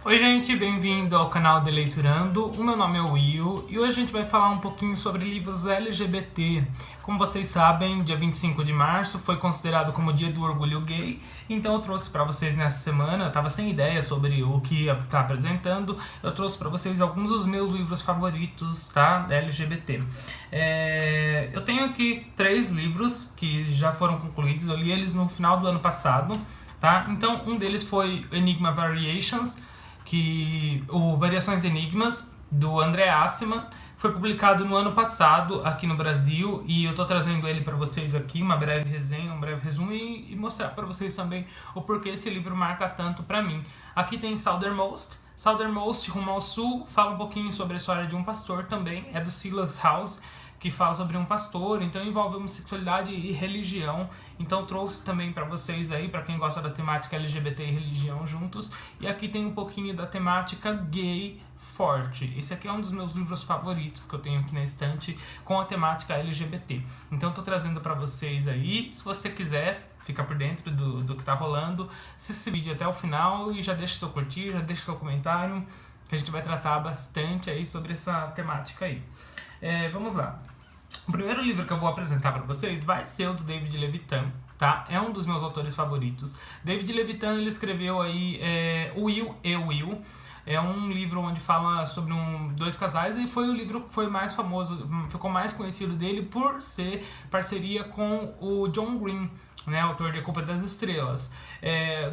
Oi gente, bem-vindo ao canal Deleiturando. O meu nome é Will e hoje a gente vai falar um pouquinho sobre livros LGBT. Como vocês sabem, dia 25 de março foi considerado como o dia do orgulho gay, então eu trouxe para vocês nessa semana, eu estava sem ideia sobre o que ia estar apresentando, eu trouxe para vocês alguns dos meus livros favoritos, tá, LGBT. Eu tenho aqui 3 livros que já foram concluídos, eu li eles no final do ano passado, tá? Então um deles foi Enigma Variations, o Variações Enigmas, do André Assman, foi publicado no ano passado aqui no Brasil e eu estou trazendo ele para vocês aqui, uma breve resenha, um breve resumo e mostrar para vocês também o porquê esse livro marca tanto para mim. Aqui tem Southernmost, Rumo ao Sul, fala um pouquinho sobre a história de um pastor também, é do Silas House, que fala sobre um pastor, então envolve homossexualidade e religião, então trouxe também para vocês aí, para quem gosta da temática LGBT e religião juntos, e aqui tem um pouquinho da temática gay forte. Esse aqui é um dos meus livros favoritos que eu tenho aqui na estante com a temática LGBT, então estou trazendo para vocês aí, se você quiser ficar por dentro do que está rolando, assista esse vídeo até o final e já deixa seu curtir, já deixa seu comentário, que a gente vai tratar bastante aí sobre essa temática aí. Vamos lá. O primeiro livro que eu vou apresentar para vocês vai ser o do David Levitan, tá? É um dos meus autores favoritos. David Levitan, ele escreveu aí Will e Will. É um livro onde fala sobre dois casais e foi o livro que foi mais famoso, ficou mais conhecido dele por ser parceria com o John Green, né, autor de A Culpa das Estrelas.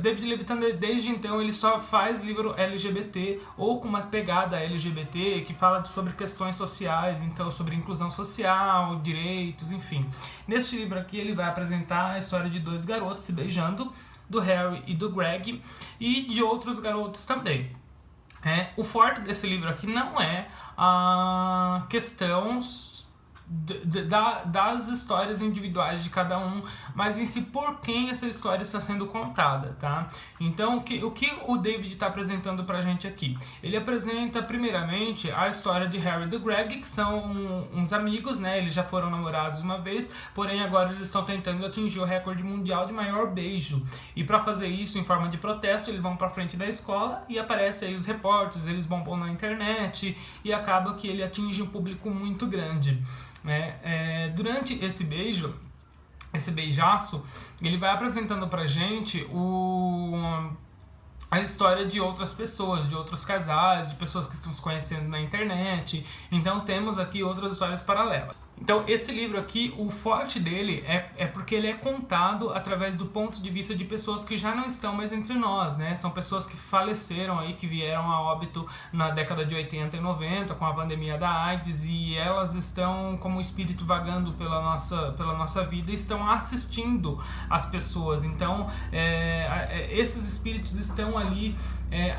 David Levitan, desde então, ele só faz livro LGBT ou com uma pegada LGBT que fala sobre questões sociais, então sobre inclusão social, direitos, enfim. Neste livro aqui ele vai apresentar a história de 2 garotos se beijando, do Harry e do Greg, e de outros garotos também. O forte desse livro aqui não é a questão das histórias individuais de cada um, mas em si por quem essa história está sendo contada, tá? Então, o que o David está apresentando pra gente aqui? Ele apresenta, primeiramente, a história de Harry e do Greg, que são uns amigos, né? Eles já foram namorados uma vez, porém agora eles estão tentando atingir o recorde mundial de maior beijo. E para fazer isso, em forma de protesto, eles vão pra frente da escola e aparecem aí os repórteres, eles bombam na internet e acaba que ele atinge um público muito grande. Durante esse beijaço, ele vai apresentando pra gente a história de outras pessoas, de outros casais, de pessoas que estão se conhecendo na internet. Então temos aqui outras histórias paralelas. Então esse livro aqui, o forte dele é porque ele é contado através do ponto de vista de pessoas que já não estão mais entre nós, né? São pessoas que faleceram aí, que vieram a óbito na década de 80 e 90 com a pandemia da AIDS, e elas estão como espírito vagando pela nossa vida e estão assistindo as pessoas. Então esses espíritos estão ali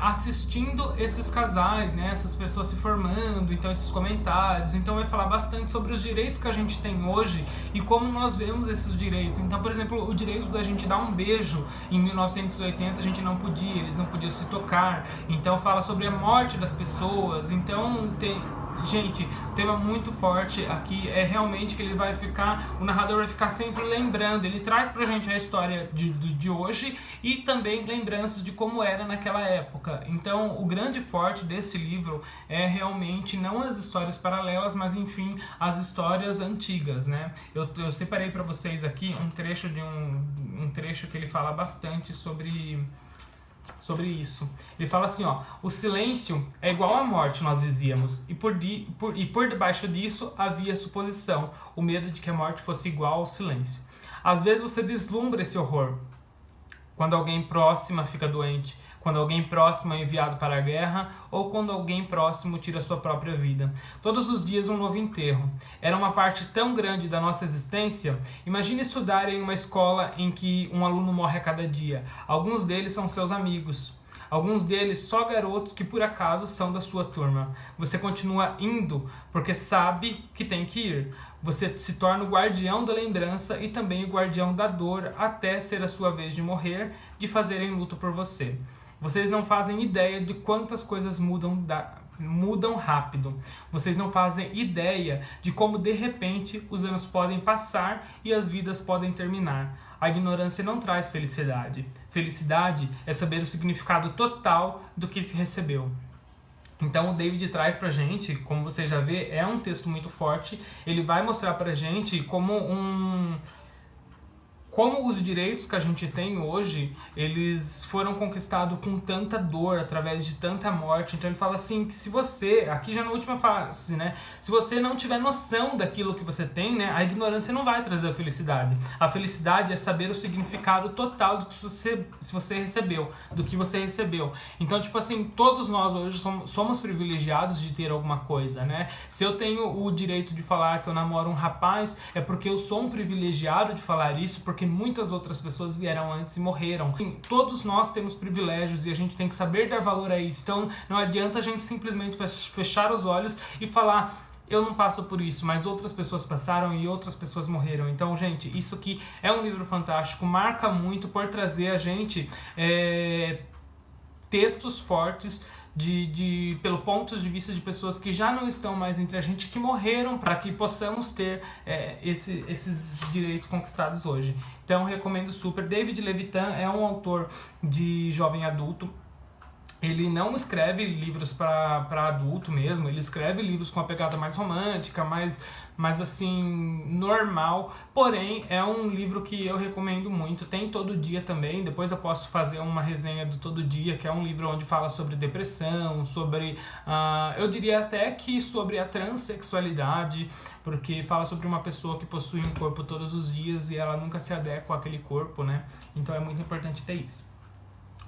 assistindo esses casais, né? Essas pessoas se formando, então esses comentários. Então vai falar bastante sobre os direitos que a gente tem hoje e como nós vemos esses direitos. Então, por exemplo, o direito da gente dar um beijo em 1980 a gente não podia, eles não podiam se tocar. Então fala sobre a morte das pessoas. Então gente, tema muito forte aqui, realmente que ele vai ficar, o narrador vai ficar sempre lembrando, ele traz pra gente a história de hoje e também lembranças de como era naquela época. Então o grande forte desse livro é realmente não as histórias paralelas, mas enfim, as histórias antigas, né? Eu separei pra vocês aqui um trecho de um trecho que ele fala bastante sobre isso. Ele fala assim, ó: o silêncio é igual à morte, nós dizíamos, e por debaixo disso havia a suposição, o medo de que a morte fosse igual ao silêncio. Às vezes você vislumbra esse horror, quando alguém próxima fica doente, quando alguém próximo é enviado para a guerra ou quando alguém próximo tira sua própria vida. Todos os dias um novo enterro. Era uma parte tão grande da nossa existência. Imagine estudar em uma escola em que um aluno morre a cada dia. Alguns deles são seus amigos. Alguns deles só garotos que por acaso são da sua turma. Você continua indo porque sabe que tem que ir. Você se torna o guardião da lembrança e também o guardião da dor até ser a sua vez de morrer, de fazerem luto por você. Vocês não fazem ideia de quantas coisas mudam rápido. Vocês não fazem ideia de como de repente os anos podem passar e as vidas podem terminar. a ignorância não traz felicidade. Felicidade é saber o significado total do que se recebeu. Então o David traz pra gente, como você já vê, é um texto muito forte. Ele vai mostrar pra gente como os direitos que a gente tem hoje, eles foram conquistados com tanta dor, através de tanta morte. Então ele fala assim, que se você, aqui já na última fase, né, se você não tiver noção daquilo que você tem, né, a ignorância não vai trazer a felicidade. A felicidade é saber o significado total do que você recebeu, do que você recebeu. Então, tipo assim, todos nós hoje somos privilegiados de ter alguma coisa, né? Se eu tenho o direito de falar que eu namoro um rapaz, é porque eu sou um privilegiado de falar isso, porque muitas outras pessoas vieram antes e morreram. Sim, todos nós temos privilégios e a gente tem que saber dar valor a isso. Então não adianta a gente simplesmente fechar os olhos e falar: eu não passo por isso, mas outras pessoas passaram e outras pessoas morreram. Então, gente, isso aqui é um livro fantástico, marca muito por trazer a gente textos fortes pelo ponto de vista de pessoas que já não estão mais entre a gente, que morreram para que possamos ter esses direitos conquistados hoje. Então recomendo super. David Levitan é um autor de jovem adulto. Ele não escreve livros para adulto mesmo, ele escreve livros com uma pegada mais romântica, mais assim, normal. Porém, é um livro que eu recomendo muito. Tem Todo Dia também, depois eu posso fazer uma resenha do Todo Dia, que é um livro onde fala sobre depressão, sobre, eu diria até que sobre a transexualidade, porque fala sobre uma pessoa que possui um corpo todos os dias e ela nunca se adequa àquele corpo, né? Então é muito importante ter isso.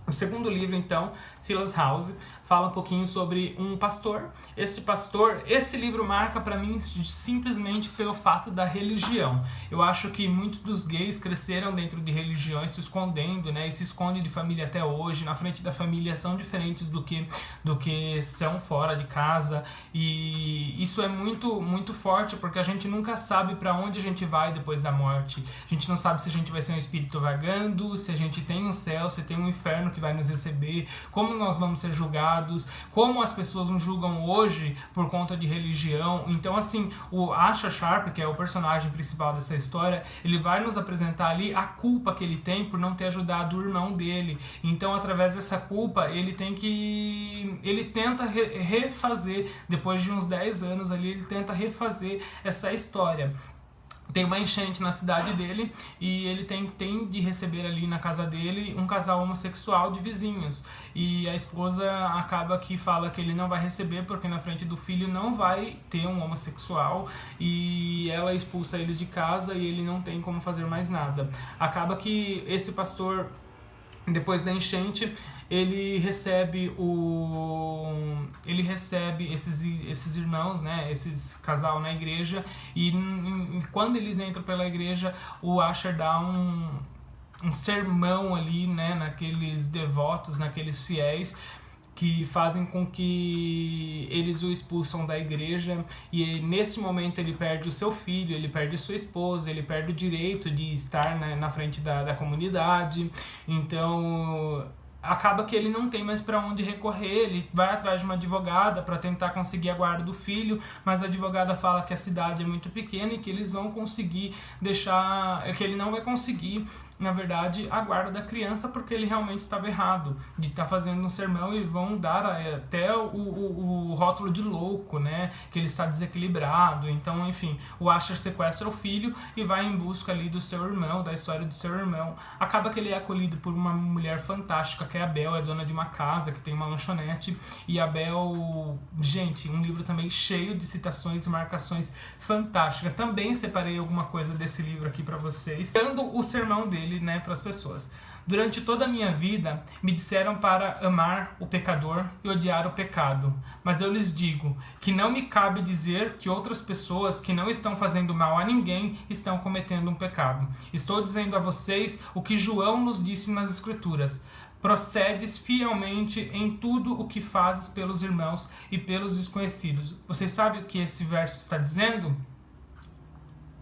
O segundo livro, então, Silas House, fala um pouquinho sobre um pastor. Esse livro marca pra mim simplesmente pelo fato da religião. Eu acho que muitos dos gays cresceram dentro de religiões se escondendo, né? E se escondem de família até hoje. Na frente da família são diferentes do que são fora de casa. E isso é muito, muito forte, porque a gente nunca sabe pra onde a gente vai depois da morte. A gente não sabe se a gente vai ser um espírito vagando, se a gente tem um céu, se tem um inferno que vai nos receber, como nós vamos ser julgados, como as pessoas nos julgam hoje por conta de religião. Então, assim, o Asher Sharp, que é o personagem principal dessa história, ele vai nos apresentar ali a culpa que ele tem por não ter ajudado o irmão dele. Então, através dessa culpa, ele tenta refazer, depois de uns 10 anos ali, ele tenta refazer essa história. Tem uma enchente na cidade dele e ele tem de receber ali na casa dele um casal homossexual de vizinhos. E a esposa acaba que fala que ele não vai receber porque na frente do filho não vai ter um homossexual, e ela expulsa eles de casa e ele não tem como fazer mais nada. Acaba que esse pastor, depois da enchente, ele recebe esses irmãos, né, esses casal na igreja, e quando eles entram pela igreja, o Asher dá um sermão ali, né, naqueles devotos, naqueles fiéis, que fazem com que eles o expulsam da igreja, e nesse momento ele perde o seu filho, ele perde sua esposa, ele perde o direito de estar, né, na frente da comunidade. Então acaba que ele não tem mais para onde recorrer, ele vai atrás de uma advogada para tentar conseguir a guarda do filho, mas a advogada fala que a cidade é muito pequena e que eles vão conseguir que ele não vai conseguir, na verdade, a guarda da criança, porque ele realmente estava errado de estar fazendo um sermão, e vão dar até o rótulo de louco, né, que ele está desequilibrado. Então, enfim, o Asher sequestra o filho e vai em busca ali do seu irmão, da história do seu irmão. Acaba que ele é acolhido por uma mulher fantástica, que é a Bel, é dona de uma casa, que tem uma lanchonete, e a Bel, gente, um livro também cheio de citações e marcações fantásticas. Também separei alguma coisa desse livro aqui para vocês, dando o sermão dele, né, para as pessoas. Durante toda a minha vida, me disseram para amar o pecador e odiar o pecado. Mas eu lhes digo que não me cabe dizer que outras pessoas que não estão fazendo mal a ninguém estão cometendo um pecado. Estou dizendo a vocês o que João nos disse nas Escrituras: procedes fielmente em tudo o que fazes pelos irmãos e pelos desconhecidos. Vocês sabem o que esse verso está dizendo?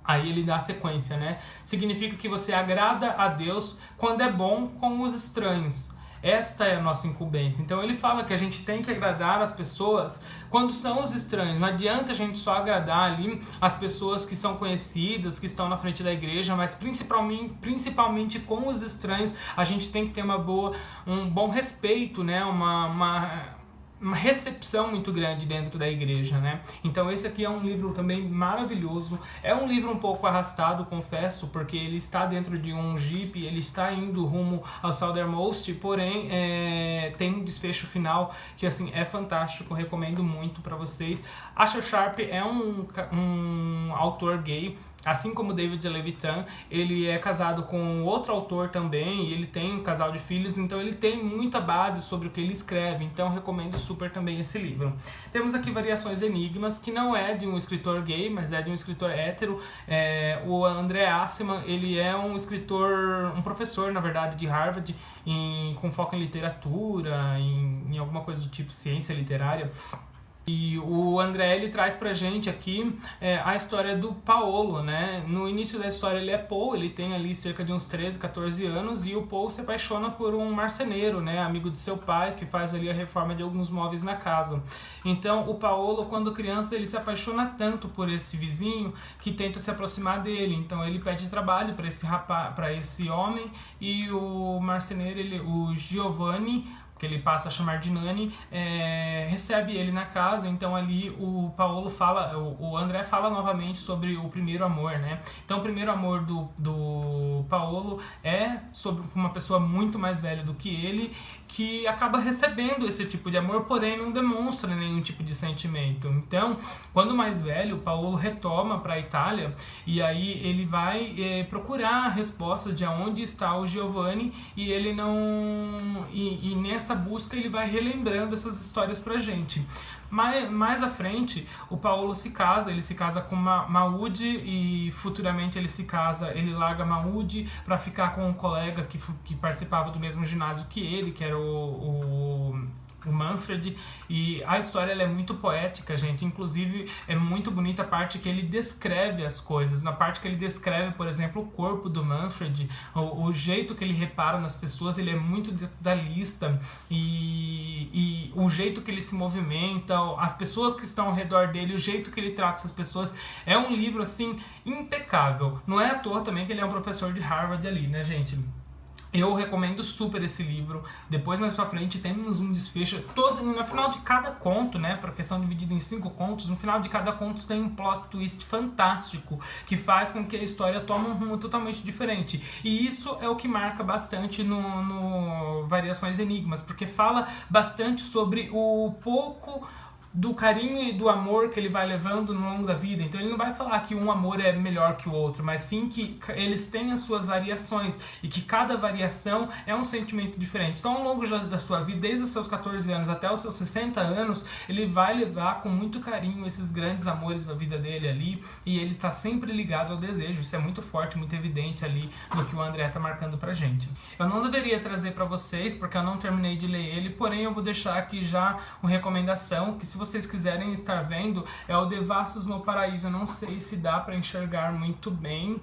Aí ele dá a sequência, né? Significa que você agrada a Deus quando é bom com os estranhos. esta é a nossa incumbência. Então ele fala que a gente tem que agradar as pessoas quando são os estranhos. Não adianta a gente só agradar ali as pessoas que são conhecidas, que estão na frente da igreja, mas principalmente com os estranhos a gente tem que ter um bom respeito, né? Uma recepção muito grande dentro da igreja, né? Então esse aqui é um livro também maravilhoso. É um livro um pouco arrastado, confesso, porque ele está dentro de um Jeep, ele está indo rumo ao Southernmost, porém tem um desfecho final que assim é fantástico, recomendo muito para vocês. Asher Sharp é um autor gay, assim como David Levitan. Ele é casado com outro autor também, e ele tem um casal de filhos, então ele tem muita base sobre o que ele escreve, então recomendo super também esse livro. Temos aqui Variações Enigmas, que não é de um escritor gay, mas é de um escritor hétero. O André Aciman, ele é um escritor, um professor, na verdade, de Harvard, com foco em literatura, em alguma coisa do tipo ciência literária. E o André, ele traz pra gente aqui a história do Paolo, né? No início da história ele é Paul, ele tem ali cerca de uns 13, 14 anos, e o Paul se apaixona por um marceneiro, né? Amigo de seu pai, que faz ali a reforma de alguns móveis na casa. Então o Paolo, quando criança, ele se apaixona tanto por esse vizinho que tenta se aproximar dele. Então ele pede trabalho para esse rapaz, para esse homem, e o marceneiro, o Giovanni, que ele passa a chamar de Nani, recebe ele na casa. Então ali o André fala novamente sobre o primeiro amor, né? Então o primeiro amor do Paolo é sobre uma pessoa muito mais velha do que ele, que acaba recebendo esse tipo de amor, porém não demonstra nenhum tipo de sentimento. Então, quando mais velho, o Paolo retoma para a Itália, e aí ele vai procurar a resposta de onde está o Giovanni, e ele não... E nessa busca ele vai relembrando essas histórias pra gente. Mais à frente, o Paolo ele se casa com Maud, e futuramente ele larga Maud para ficar com um colega que participava do mesmo ginásio que ele, que era o Manfred. E a história ela é muito poética, gente. Inclusive é muito bonita a parte que ele descreve as coisas. Na parte que ele descreve, por exemplo, o corpo do Manfred, o jeito que ele repara nas pessoas, ele é muito detalhista, e o jeito que ele se movimenta, as pessoas que estão ao redor dele, o jeito que ele trata essas pessoas. É um livro assim impecável. Não é à toa também que ele é um professor de Harvard ali, né, gente? Eu recomendo super esse livro. Depois, mais pra frente, temos um desfecho todo no final de cada conto, né? Porque são divididos em 5 contos. No final de cada conto tem um plot twist fantástico que faz com que a história tome um rumo totalmente diferente. E isso é o que marca bastante no Variações Enigmas, porque fala bastante sobre o pouco do carinho e do amor que ele vai levando no longo da vida. Então ele não vai falar que um amor é melhor que o outro, mas sim que eles têm as suas variações, e que cada variação é um sentimento diferente. Então ao longo da sua vida, desde os seus 14 anos até os seus 60 anos, ele vai levar com muito carinho esses grandes amores da vida dele ali, e ele está sempre ligado ao desejo. Isso é muito forte, muito evidente ali no que o André está marcando pra gente. Eu não deveria trazer para vocês, porque eu não terminei de ler ele, porém eu vou deixar aqui já uma recomendação, que se vocês quiserem estar vendo, é o Devassos no Paraíso. Eu não sei se dá para enxergar muito bem,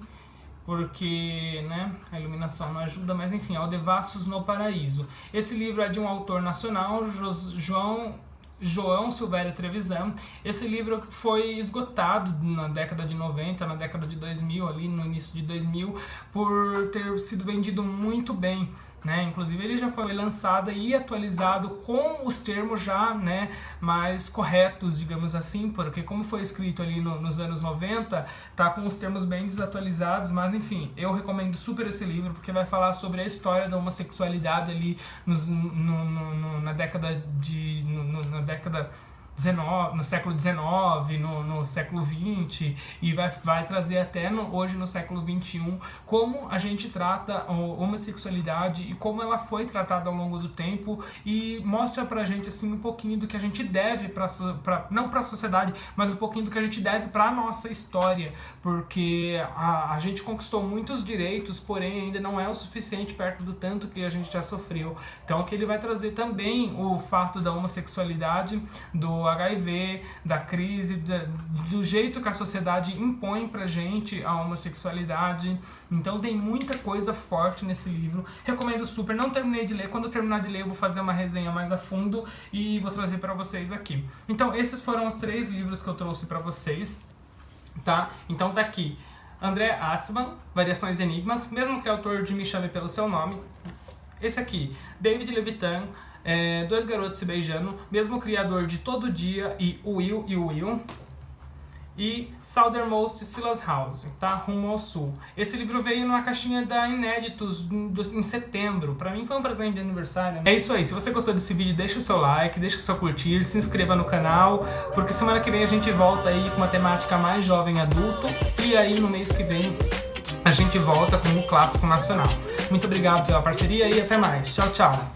porque, né, a iluminação não ajuda, mas enfim, é o Devassos no Paraíso. Esse livro é de um autor nacional, João Silvério Trevisan. Esse livro foi esgotado na década de 90, na década de 2000, ali no início de 2000, por ter sido vendido muito bem, né? Inclusive ele já foi lançado e atualizado com os termos já, né, mais corretos, digamos assim, porque como foi escrito ali nos anos 90, tá com os termos bem desatualizados, mas enfim, eu recomendo super esse livro, porque vai falar sobre a história da homossexualidade ali na década no século XIX, no século XX, e vai trazer até hoje no século XXI como a gente trata a homossexualidade e como ela foi tratada ao longo do tempo, e mostra pra gente assim um pouquinho do que a gente deve não pra sociedade, mas um pouquinho do que a gente deve pra nossa história, porque a gente conquistou muitos direitos, porém ainda não é o suficiente perto do tanto que a gente já sofreu. Então que ele vai trazer também o fato da homossexualidade, do HIV, da crise, do jeito que a sociedade impõe pra gente a homossexualidade. Então tem muita coisa forte nesse livro. Recomendo super. Não terminei de ler. Quando eu terminar de ler, eu vou fazer uma resenha mais a fundo e vou trazer pra vocês aqui. Então esses foram os 3 livros que eu trouxe pra vocês, tá? Então tá aqui André Assman, Variações e Enigmas, mesmo criador de Me Chame Pelo Seu Nome. Esse aqui, David Levitan, Dois Garotos Se Beijando, mesmo criador de Todo Dia e O Will e o Will. E Southernmost Silas House, tá? Rumo ao Sul. Esse livro veio numa caixinha da Inéditos em setembro. Pra mim foi um presente de aniversário. É isso aí. Se você gostou desse vídeo, deixa o seu like, deixa o seu curtir, se inscreva no canal, porque semana que vem a gente volta aí com uma temática mais jovem adulto. E aí no mês que vem a gente volta com o clássico nacional. Muito obrigado pela parceria e até mais. Tchau, tchau.